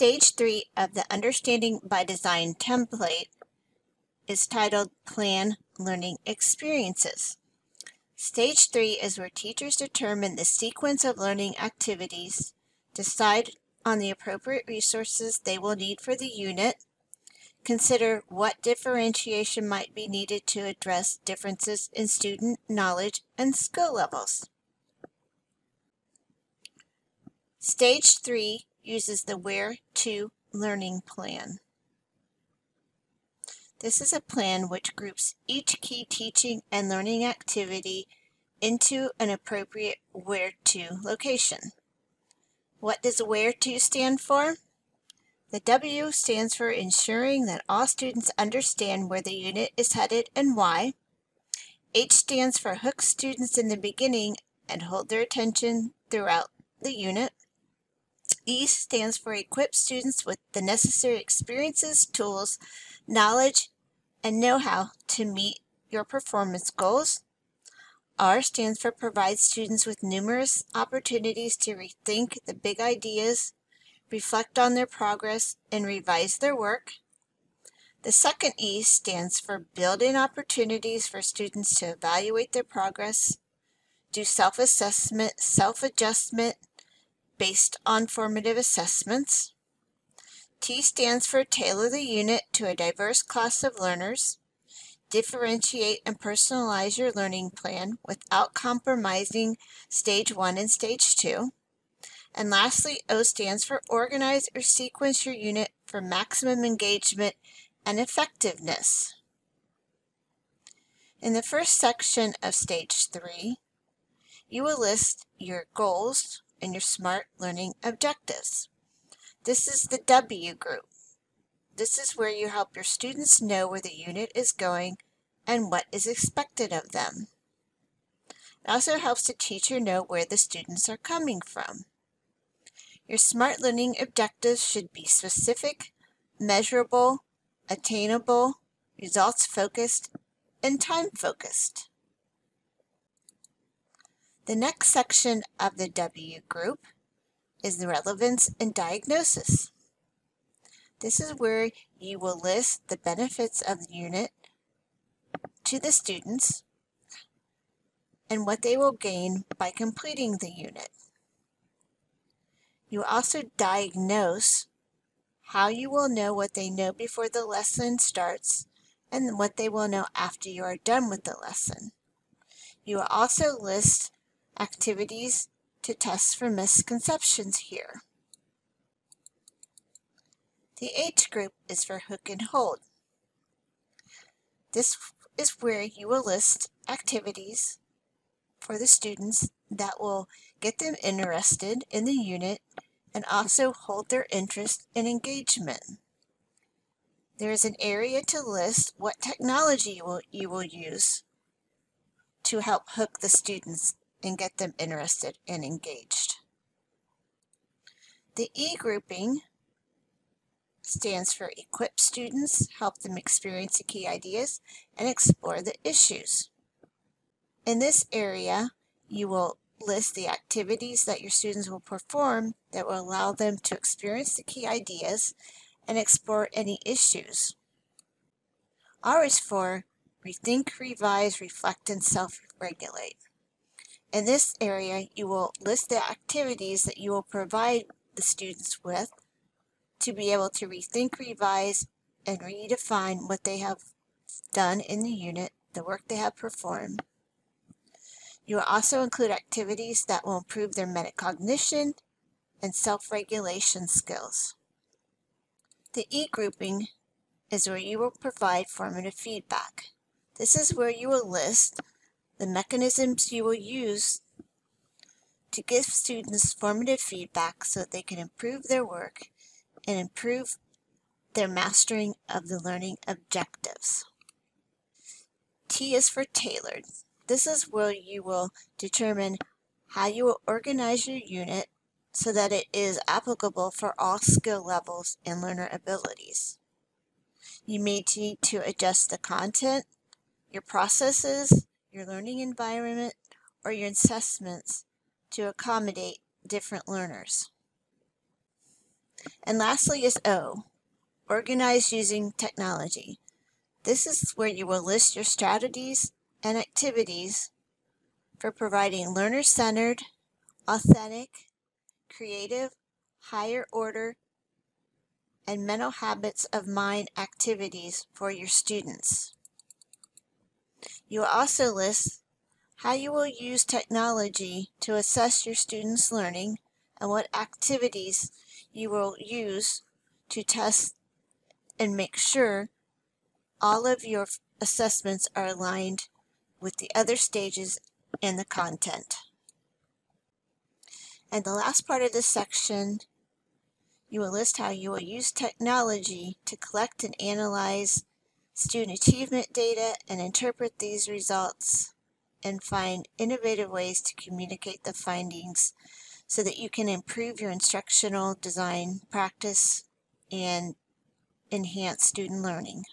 Stage 3 of the Understanding by Design template is titled Plan Learning Experiences. Stage 3 is where teachers determine the sequence of learning activities, decide on the appropriate resources they will need for the unit, consider what differentiation might be needed to address differences in student knowledge and skill levels. Stage 3 uses the Where To Learning Plan. This is a plan which groups each key teaching and learning activity into an appropriate Where To location. What does Where To stand for? The W stands for ensuring that all students understand where the unit is headed and why. H stands for hook students in the beginning and hold their attention throughout the unit. E stands for equip students with the necessary experiences, tools, knowledge, and know-how to meet your performance goals. R stands for provide students with numerous opportunities to rethink the big ideas, reflect on their progress, and revise their work. The second E stands for build in opportunities for students to evaluate their progress, do self-assessment, self-adjustment, based on formative assessments. T stands for tailor the unit to a diverse class of learners, differentiate and personalize your learning plan without compromising Stage 1 and Stage 2. And lastly, O stands for organize or sequence your unit for maximum engagement and effectiveness. In the first section of Stage 3, you will list your goals and your SMART learning objectives. This is the W group. This is where you help your students know where the unit is going and what is expected of them. It also helps the teacher know where the students are coming from. Your SMART learning objectives should be specific, measurable, attainable, results-focused, and time-focused. The next section of the W group is the relevance and diagnosis. This is where you will list the benefits of the unit to the students and what they will gain by completing the unit. You also diagnose how you will know what they know before the lesson starts and what they will know after you are done with the lesson. You will also list activities to test for misconceptions here. The H group is for hook and hold. This is where you will list activities for the students that will get them interested in the unit and also hold their interest and engagement. There is an area to list what technology you will use to help hook the students and get them interested and engaged. The E grouping stands for equip students, help them experience the key ideas, and explore the issues. In this area, you will list the activities that your students will perform that will allow them to experience the key ideas and explore any issues. R is for rethink, revise, reflect, and self-regulate. In this area, you will list the activities that you will provide the students with to be able to rethink, revise, and redefine what they have done in the unit, the work they have performed. You will also include activities that will improve their metacognition and self-regulation skills. The E grouping is where you will provide formative feedback. This is where you will list the mechanisms you will use to give students formative feedback so that they can improve their work and improve their mastering of the learning objectives. T is for tailored. This is where you will determine how you will organize your unit so that it is applicable for all skill levels and learner abilities. You may need to adjust the content, your processes, your learning environment, or your assessments to accommodate different learners. And lastly is O, organize using technology. This is where you will list your strategies and activities for providing learner-centered, authentic, creative, higher order, and mental habits of mind activities for your students. You will also list how you will use technology to assess your students' learning and what activities you will use to test and make sure all of your assessments are aligned with the other stages and the content. And the last part of this section, you will list how you will use technology to collect and analyze student achievement data and interpret these results and find innovative ways to communicate the findings so that you can improve your instructional design practice and enhance student learning.